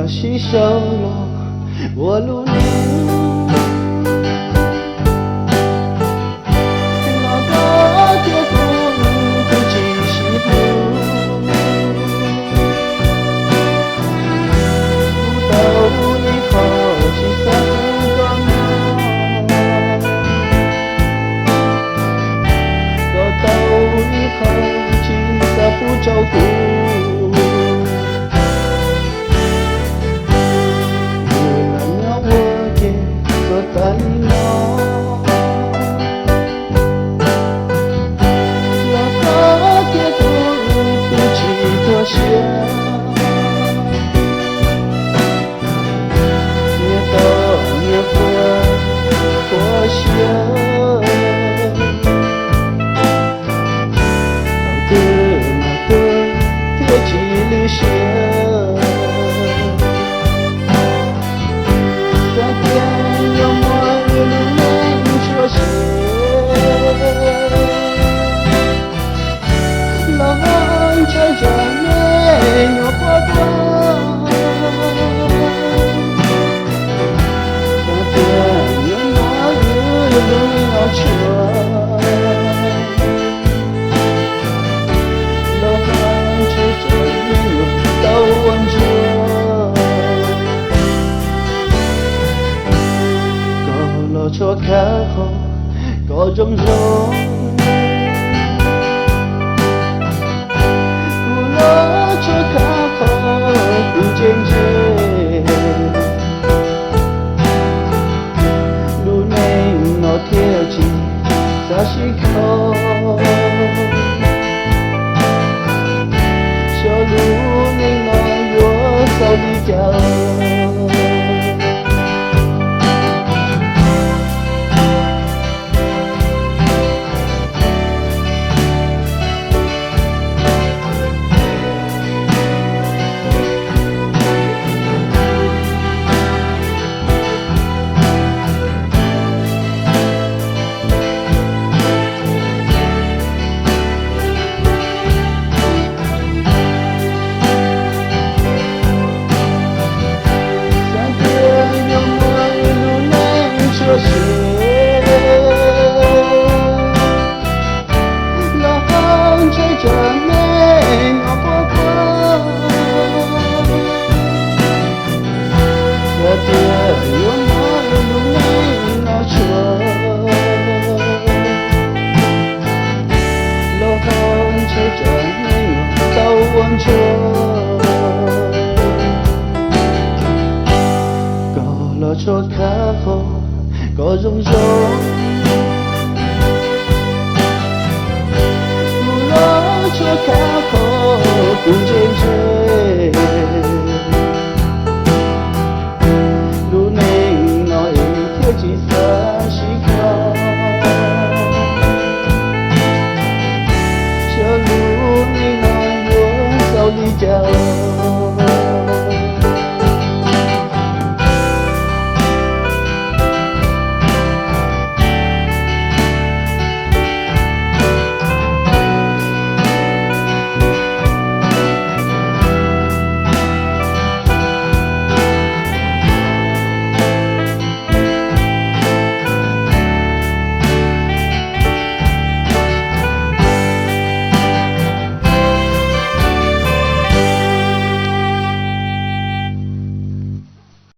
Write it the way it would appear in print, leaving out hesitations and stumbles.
吸收了我路念。那个铁棍不计西步，不到以后去三个秒，到以后去三不照顾。车开后高中中，古老车开后不见见，路内那铁骑在西口，小路内那月扫地掉。高了车开后高中中，古老车开后不见见，路内那一铁骑三西口，小路内那月扫地掉。